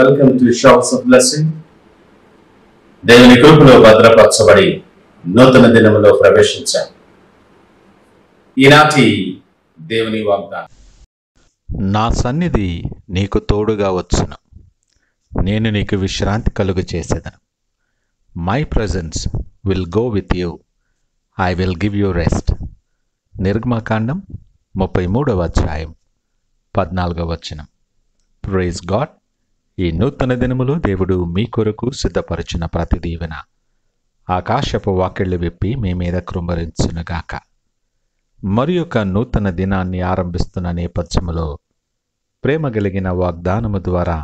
Welcome to shops of blessing. దేవుని కృపలో భద్రపరచబడి నూతన దినములో ప్రవేశించాం. ఈనాటి దేవుని వాగ్దానం. నా సన్నిధి నీకు తోడుగా వచ్చును, నేను నీకు విశ్రాంతి కలుగు చేసేదను. My presence will go with you, I will give you rest. నిర్గమకాండం 33వ అధ్యాయం 14వ వచనం. Praise God. ఈ నూతన దినములో దేవుడు మీ కొరకు సిద్ధపరిచిన ప్రతి దీవెన ఆకాశపు వాకిళ్లు విప్పి మీ మీద కృమ్మరించునుగాక. మరి ఒక నూతన దినాన్ని ఆరంభిస్తున్న నేపథ్యములో ప్రేమ కలిగిన వాగ్దానము ద్వారా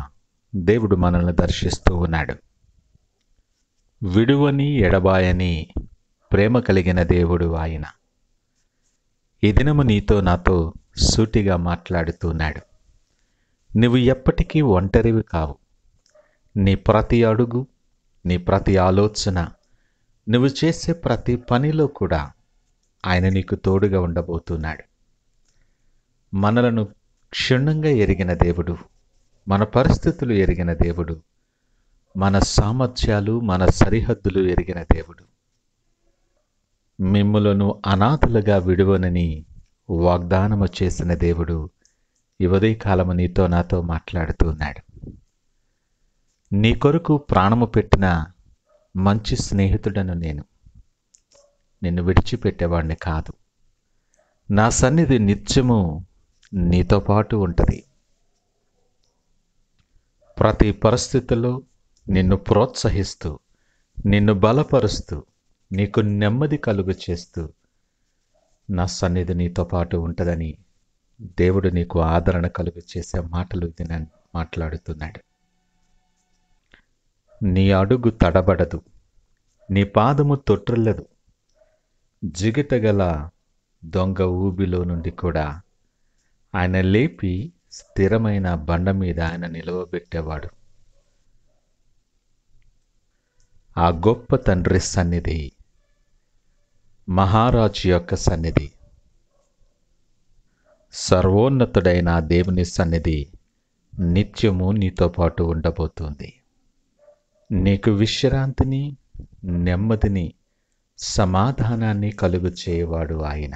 దేవుడు మనల్ని దర్శిస్తూ ఉన్నాడు. విడువని ఎడబాయని ప్రేమ కలిగిన దేవుడు ఆయన. ఈ దినము నీతో నాతో సూటిగా మాట్లాడుతున్నాడు. నువ్వు ఎప్పటికీ ఒంటరివి కావు. నీ ప్రతి అడుగు, నీ ప్రతి ఆలోచన, నువ్వు చేసే ప్రతి పనిలో కూడా ఆయన నీకు తోడుగా ఉండబోతున్నాడు. మనలను క్షుణ్ణంగా ఎరిగిన దేవుడు, మన పరిస్థితులు ఎరిగిన దేవుడు, మన సామర్థ్యాలు, మన సరిహద్దులు ఎరిగిన దేవుడు. మిమ్ములను అనాథలుగా విడువనని వాగ్దానము చేసిన దేవుడు ఈ ఉదయకాలము నీతో నాతో మాట్లాడుతున్నాడు. నీ కొరకు ప్రాణము పెట్టిన మంచి స్నేహితుడను నేను. నిన్ను విడిచిపెట్టేవాడిని కాదు. నా సన్నిధి నిత్యము నీతో పాటు ఉంటుంది. ప్రతి పరిస్థితుల్లో నిన్ను ప్రోత్సహిస్తూ, నిన్ను బలపరుస్తూ, నీకు నెమ్మది కలుగు చేస్తూ నా సన్నిధి నీతో పాటు ఉంటుందని దేవుడు నీకు ఆదరణ కలుగు చేసే మాటలు ఇది నేను మాట్లాడుతున్నాడు. నీ అడుగు తడబడదు, నీ పాదము తొట్టిల్లదు. జిగిటగల దొంగ ఊబిలో నుండి కూడా ఆయన లేపి స్థిరమైన బండ మీద ఆయన నిలవబెట్టేవాడు. ఆ గొప్ప తండ్రి సన్నిధి, మహారాజు యొక్క సన్నిధి, సర్వోన్నతుడైన దేవుని సన్నిధి నిత్యము నీతో పాటు ఉండబోతుంది. నీకు విశ్రాంతిని, నెమ్మదిని, సమాధానాన్ని కలుగు చేయవాడు ఆయన.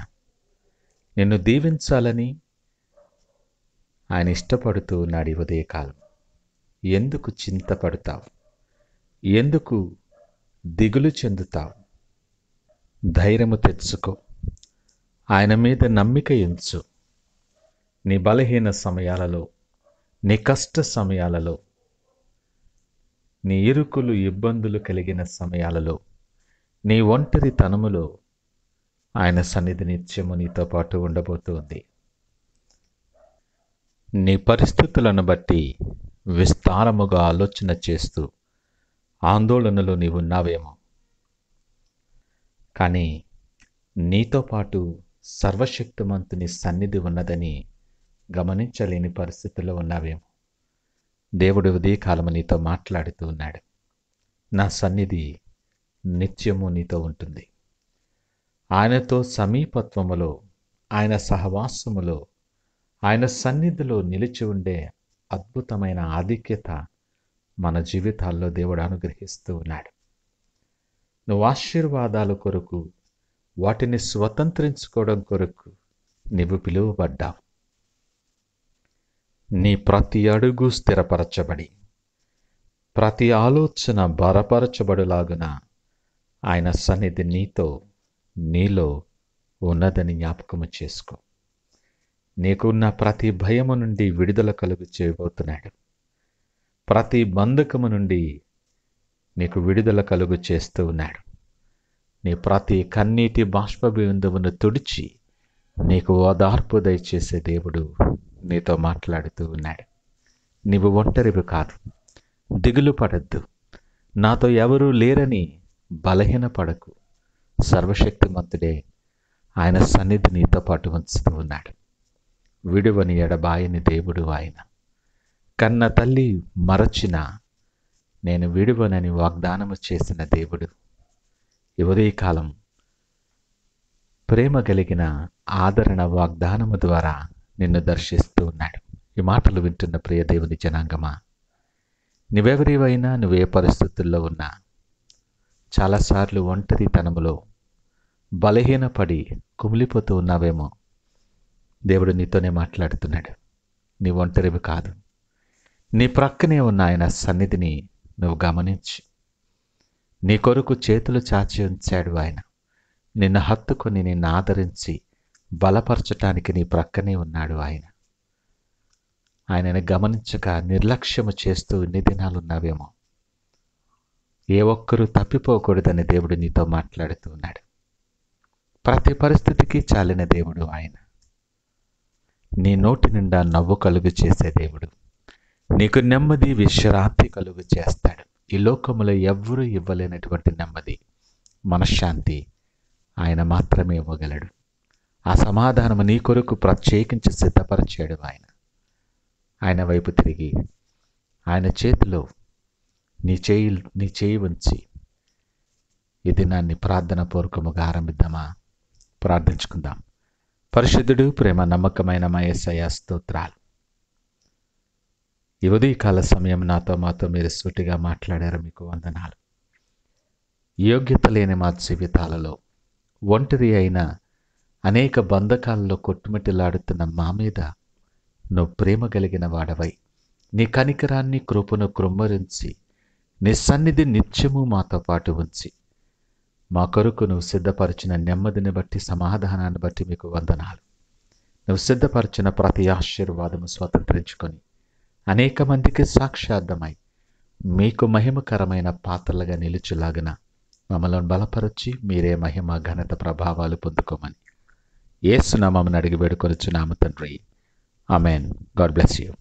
నిన్ను దీవించాలని ఆయన ఇష్టపడుతూ ఉన్నాడు. ఈ ఉదయకాలం ఎందుకు చింతపడతావు? ఎందుకు దిగులు చెందుతావు? ధైర్యము తెచ్చుకో. ఆయన మీద నమ్మిక ఉంచు. నీ బలహీన సమయాలలో, నీ కష్ట సమయాలలో, నీ ఇరుకులు ఇబ్బందులు కలిగిన సమయాలలో, నీ ఒంటరి తనములో ఆయన సన్నిధి నిత్యము నీతో పాటు ఉండబోతుంది. నీ పరిస్థితులను బట్టి విస్తారముగా ఆలోచన చేస్తూ ఆందోళనలో నీవున్నావేమో, కానీ నీతో పాటు సర్వశక్తిమంతుని సన్నిధి ఉన్నదని గమనించలేని పరిస్థితుల్లో ఉన్నావేమో. దేవుడు ఉదయకాలము నీతో మాట్లాడుతూ ఉన్నాడు. నా సన్నిధి నిత్యము నీతో ఉంటుంది. ఆయనతో సమీపత్వములో, ఆయన సహవాసములో, ఆయన సన్నిధిలో నిలిచి ఉండే అద్భుతమైన ఆధిక్యత మన జీవితాల్లో దేవుడు అనుగ్రహిస్తూ ఉన్నాడు. నువ్వు ఆశీర్వాదాల కొరకు, వాటిని స్వతంత్రించుకోవడం కొరకు నీవు పిలువబడ్డావు. నీ ప్రతి అడుగు స్థిరపరచబడి, ప్రతి ఆలోచన బలపరచబడులాగున ఆయన సన్నిధి నీతో, నీలో ఉన్నదని జ్ఞాపకము చేసుకో. నీకున్న ప్రతి భయము నుండి విడుదల కలుగు చేయబోతున్నాడు. ప్రతి బంధకము నుండి నీకు విడుదల కలుగు చేస్తూ ఉన్నాడు. నీ ప్రతి కన్నీటి బాష్పబిందువును తుడిచి నీకు ఓదార్పు దయచేసే దేవుడు నీతో మాట్లాడుతూ ఉన్నాడు. నీవు ఒంటరివి కాదు. దిగులు పడద్దు. నాతో ఎవరూ లేరని బలహీనపడకు. సర్వశక్తిమంతుడే ఆయన సన్నిధి నీతో పాటు ఉంచుతూ ఉన్నాడు. విడువని ఎడబాయని దేవుడు ఆయన. కన్న తల్లి మరచిన నేను విడువనని వాగ్దానము చేసిన దేవుడు ఈ ఉదయకాలం ప్రేమ కలిగిన ఆదరణ వాగ్దానము ద్వారా నిన్ను దర్శిస్తూ ఉన్నాడు. ఈ మాటలు వింటున్న ప్రియ దేవుని జనాంగమా, నువ్వెవరివైనా, నువ్వే పరిస్థితుల్లో ఉన్నా, చాలాసార్లు ఒంటరితనములో బలహీనపడి కుమిలిపోతూ ఉన్నావేమో. దేవుడు నీతోనే మాట్లాడుతున్నాడు. నీ ఒంటరివి కాదు. నీ ప్రక్కనే ఉన్న ఆయన సన్నిధిని నువ్వు గమనించి, నీ కొరకు చేతులు చాచి ఉంచాడు ఆయన. నిన్ను హత్తుకొని నిన్ను ఆదరించి బలపరచటానికి నీ ప్రక్కనే ఉన్నాడు ఆయన. ఆయనను గమనించక నిర్లక్ష్యము చేస్తూ ఇన్ని దినాలున్నావేమో. ఏ ఒక్కరూ తప్పిపోకూడదని దేవుడు నీతో మాట్లాడుతూ ఉన్నాడు. ప్రతి పరిస్థితికి చాలిన దేవుడు ఆయన. నీ నోటి నిండా నవ్వు కలుగు చేసే దేవుడు. నీకు నెమ్మది, విశ్రాంతి కలుగు చేస్తాడు. ఈ లోకములో ఎవ్వరూ ఇవ్వలేనటువంటి నెమ్మది, మనశ్శాంతి ఆయన మాత్రమే ఇవ్వగలడు. ఆ సమాధానము నీ కొరకు ప్రత్యేకించి సిద్ధపరిచాడు ఆయన. ఆయన వైపు తిరిగి ఆయన చేతిలో నీ చేయి ఉంచి ఈ దినాన్ని ప్రార్థన పూర్వకముగా ఆరంభిద్దామా? ప్రార్థించుకుందాం. పరిశుద్ధుడు, ప్రేమ నమ్మకమైన మా యేసయ్య, స్తోత్రాలు. ఈ ఉదయకాల సమయం మాతో మీరు సూటిగా మాట్లాడారు. మీకు వందనాలు. యోగ్యత లేని మా జీవితాలలో ఒంటరి అయిన అనేక బంధకాలలో కొట్టుమిట్టిలాడుతున్న మా మీద నువ్వు ప్రేమ కలిగిన వాడవై నీ కనికరాన్ని, కృపను కృమ్మరించి నీ సన్నిధి నిత్యము మాతో పాటు ఉంచి మా కొరకు నువ్వు సిద్ధపరిచిన నెమ్మదిని బట్టి, సమాధానాన్ని బట్టి మీకు వందనాలు. నువ్వు సిద్ధపరిచిన ప్రతి ఆశీర్వాదము స్వతంత్రించుకొని అనేక మందికి సాక్షార్థమై మీకు మహిమకరమైన పాత్రలుగా నిలుచులాగిన మమ్మల్ని బలపరచి మీరే మహిమ, ఘనత, ప్రభావాలు పొందుకోమని యేసు నామమున అడిగి వేడుకొనుచున్నాము తండ్రి. ఆమెన్. God bless you.